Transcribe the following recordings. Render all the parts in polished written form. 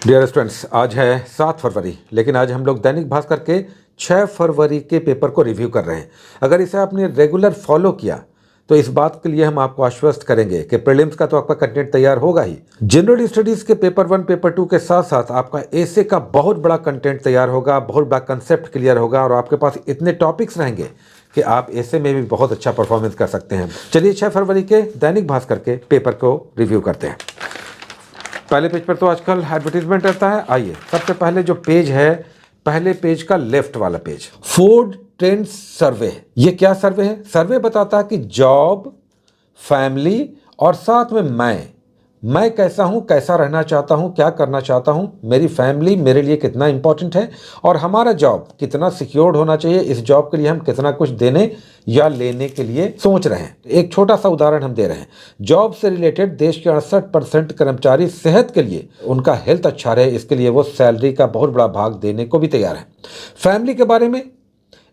Dear students, आज है 7 फरवरी, लेकिन आज हम लोग दैनिक भास्कर के 6 फरवरी के पेपर को रिव्यू कर रहे हैं। अगर इसे आपने रेगुलर फॉलो किया तो इस बात के लिए हम आपको आश्वस्त करेंगे कि प्रीलिम्स का तो आपका कंटेंट तैयार होगा ही, जनरल स्टडीज़ के पेपर 1 पेपर 2 के साथ साथ आपका एसे का बहुत बड़ा कंटेंट तैयार होगा, बहुत बड़ा कंसेप्ट क्लियर होगा और आपके पास इतने टॉपिक्स रहेंगे कि आप ऐसे में भी बहुत अच्छा परफॉर्मेंस कर सकते हैं। चलिए 6 फरवरी के दैनिक भास्कर के पेपर को रिव्यू करते हैं। पहले पेज पर तो आजकल एडवर्टीजमेंट रहता है। आइए, सबसे पहले जो पेज है, पहले पेज का लेफ्ट वाला पेज, फूड ट्रेंड्स सर्वे। ये क्या सर्वे है? सर्वे बताता है कि जॉब, फैमिली और साथ में मैं कैसा हूं, कैसा रहना चाहता हूं, क्या करना चाहता हूं, मेरी फैमिली मेरे लिए कितना इंपॉर्टेंट है और हमारा जॉब कितना सिक्योर्ड होना चाहिए, इस जॉब के लिए हम कितना कुछ देने या लेने के लिए सोच रहे हैं। एक छोटा सा उदाहरण हम दे रहे हैं। जॉब से रिलेटेड देश के 68% कर्मचारी सेहत के लिए, उनका हेल्थ अच्छा रहे, इसके लिए वो सैलरी का बहुत बड़ा भाग देने को भी तैयार है। फैमिली के बारे में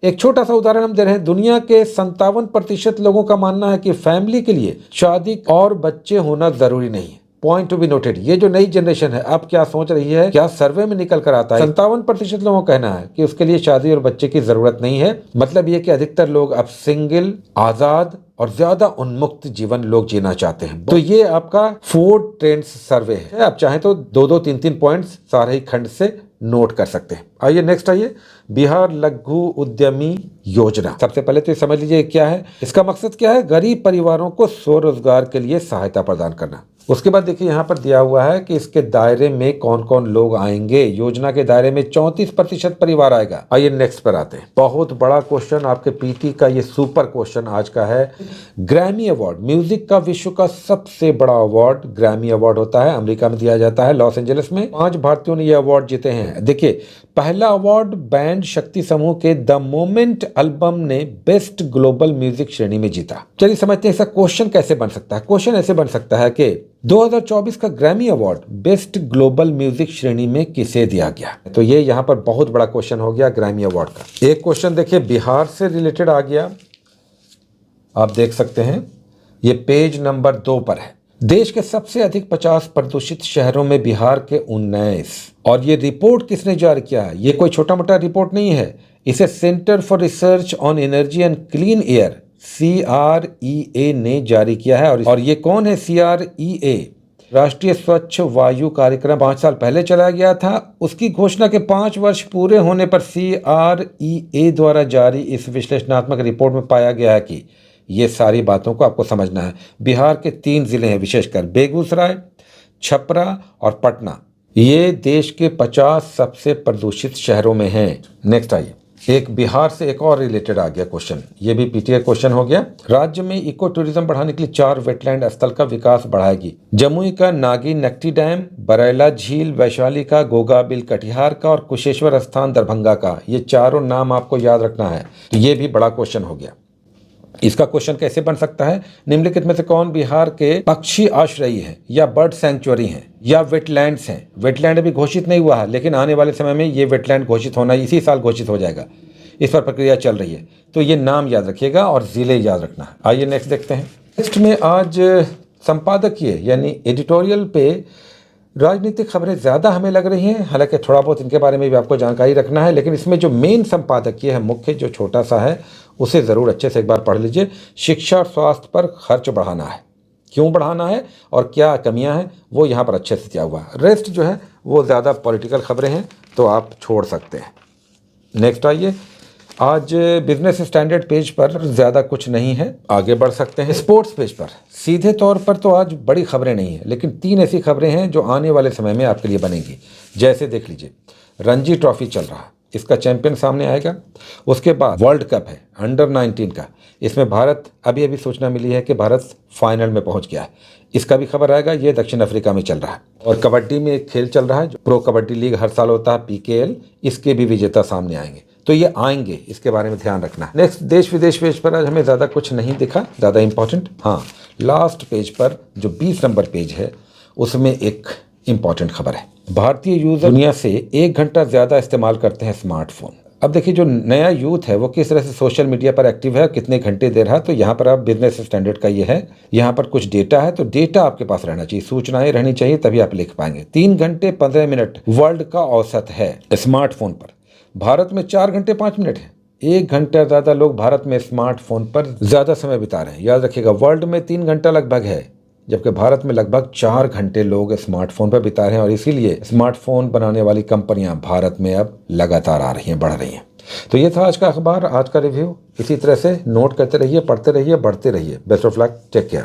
एक छोटा सा उदाहरण हम दे रहे हैं। दुनिया के 57% लोगों का मानना है कि फैमिली के लिए शादी और बच्चे होना जरूरी नहीं है। Point to be noted. ये जो नई जनरेशन है अब क्या सोच रही है, क्या सर्वे में निकल कर आता है, 57% लोगों का कहना है कि उसके लिए शादी और बच्चे की जरूरत नहीं है। मतलब ये कि अधिकतर लोग अब सिंगल, आजाद और ज्यादा उन्मुक्त जीवन लोग जीना चाहते हैं। तो ये आपका फूड ट्रेंड्स सर्वे है। आप चाहें तो 2-2, 3-3 पॉइंट्स सारे ही खंड से नोट कर सकते हैं। आइए नेक्स्ट आइए, बिहार लघु उद्यमी योजना। सबसे पहले तो ये समझ लीजिए क्या है, इसका मकसद क्या है? गरीब परिवारों को स्वरोजगार के लिए सहायता प्रदान करना। उसके बाद देखिए यहाँ पर दिया हुआ है कि इसके दायरे में कौन कौन लोग आएंगे। योजना के दायरे में 34% परिवार आएगा। आइए नेक्स्ट पर आते हैं। बहुत बड़ा क्वेश्चन आपके पीटी का, ये सुपर क्वेश्चन आज का है। ग्रैमी अवार्ड, म्यूजिक का विश्व का सबसे बड़ा अवार्ड ग्रैमी अवार्ड होता है, अमेरिका में दिया जाता है, लॉस एंजलिस में। 5 भारतीयों ने ये अवार्ड जीते हैं। देखिए, पहला अवार्ड बैंड शक्ति समूह के द मोमेंट एल्बम ने बेस्ट ग्लोबल म्यूजिक श्रेणी में जीता। चलिए समझते हैं इसका क्वेश्चन कैसे बन सकता है। क्वेश्चन ऐसे बन सकता है कि 2024 का Grammy award best global music श्रेणी में किसे दिया गया? तो ये यहाँ पर बहुत बड़ा क्वेश्चन हो गया ग्रैमी अवार्ड का। एक क्वेश्चन देखिए बिहार से रिलेटेड आ गया, आप देख सकते हैं, ये पेज नंबर 2 पर है। देश के सबसे अधिक 50 प्रदूषित शहरों में बिहार के 19। और ये रिपोर्ट किसने जारी किया है? ये कोई छोटा मोटा रिपोर्ट नहीं है, इसे centre for research on energy and clean air CREA ने जारी किया है। और ये कौन है CREA? राष्ट्रीय स्वच्छ वायु कार्यक्रम 5 साल पहले चलाया गया था। उसकी घोषणा के 5 वर्ष पूरे होने पर CREA द्वारा जारी इस विश्लेषणात्मक रिपोर्ट में पाया गया है कि ये सारी बातों को आपको समझना है। बिहार के 3 जिले हैं, विशेषकर बेगूसराय, छपरा और पटना। ये देश के 50 सबसे प्रदूषित शहरों में हैं। नेक्स्ट आइए, एक बिहार से एक और रिलेटेड आ गया क्वेश्चन, ये भी पीटीए क्वेश्चन हो गया। राज्य में इको टूरिज्म बढ़ाने के लिए 4 वेटलैंड स्थल का विकास बढ़ाएगी। जमुई का नागी नक्टी डैम, बरैला झील, वैशाली का गोगाबिल कटिहार का और कुशेश्वर स्थान दरभंगा का। ये चारों नाम आपको याद रखना है। तो ये भी बड़ा क्वेश्चन हो गया। इसका क्वेश्चन कैसे बन सकता है? निम्नलिखित में से कौन बिहार के पक्षी आश्रयी है या बर्ड सैंक्चुअरी हैं या वेटलैंड्स हैं? वेटलैंड अभी घोषित नहीं हुआ है, लेकिन आने वाले समय में ये वेटलैंड घोषित होना, इसी साल घोषित हो जाएगा। इस पर प्रक्रिया चल रही है। तो ये नाम याद रखिएगा और जिले याद रखना है। आइए नेक्स्ट देखते हैं। नेक्स्ट में आज संपादकीय यानी एडिटोरियल पे राजनीतिक खबरें ज़्यादा हमें लग रही हैं, हालांकि थोड़ा बहुत इनके बारे में भी आपको जानकारी रखना है, लेकिन इसमें जो मेन संपादकीय है, मुख्य जो छोटा सा है, उसे ज़रूर अच्छे से एक बार पढ़ लीजिए। शिक्षा और स्वास्थ्य पर खर्च बढ़ाना है, क्यों बढ़ाना है और क्या कमियां हैं, वो यहाँ पर अच्छे से दिया हुआ है। रेस्ट जो है वो ज़्यादा पॉलिटिकल खबरें हैं, तो आप छोड़ सकते हैं। नेक्स्ट आइए, आज बिजनेस स्टैंडर्ड पेज पर ज़्यादा कुछ नहीं है, आगे बढ़ सकते हैं। स्पोर्ट्स पेज पर सीधे तौर पर तो आज बड़ी खबरें नहीं है, लेकिन 3 ऐसी खबरें हैं जो आने वाले समय में आपके लिए बनेंगी। जैसे देख लीजिए, रणजी ट्रॉफी चल रहा है, इसका चैंपियन सामने आएगा। उसके बाद वर्ल्ड कप है अंडर 19 का, इसमें भारत, अभी सूचना मिली है कि भारत फाइनल में पहुंच गया है, इसका भी खबर आएगा। ये दक्षिण अफ्रीका में चल रहा है। और कबड्डी में एक खेल चल रहा है, जो प्रो कबड्डी लीग हर साल होता है, PKL, इसके भी विजेता सामने आएंगे। तो ये आएंगे, इसके बारे में ध्यान रखना है। नेक्स्ट, देश विदेश पेज पर आज हमें ज़्यादा कुछ नहीं दिखा, ज़्यादा इंपॉर्टेंट। हाँ, लास्ट पेज पर जो 20 नंबर पेज है, उसमें एक इंपॉर्टेंट खबर है। भारतीय यूजर दुनिया से 1 घंटा ज़्यादा इस्तेमाल करते हैं स्मार्टफोन। अब देखिए जो नया यूथ है वो किस तरह से सोशल मीडिया पर एक्टिव है, कितने घंटे दे रहा है, तो यहाँ पर आप बिजनेस स्टैंडर्ड का ये है, यहाँ पर कुछ डेटा है, तो डेटा आपके पास रहना चाहिए, सूचनाएं रहनी चाहिए, तभी आप लिख पाएंगे। 3 घंटे 15 मिनट वर्ल्ड का औसत है स्मार्टफोन पर। भारत में 4 घंटे 5 मिनट है। 1 घंटा ज़्यादा लोग भारत में स्मार्टफोन पर ज़्यादा समय बिता रहे हैं। याद रखिएगा, वर्ल्ड में 3 घंटा लगभग है, जबकि भारत में लगभग 4 घंटे लोग स्मार्टफोन पर बिता रहे हैं। और इसीलिए स्मार्टफोन बनाने वाली कंपनियां भारत में अब लगातार आ रही हैं, बढ़ रही हैं। तो ये था आज का अखबार, आज का रिव्यू। इसी तरह से नोट करते रहिए, पढ़ते रहिए, बढ़ते रहिए। Best of luck, take care.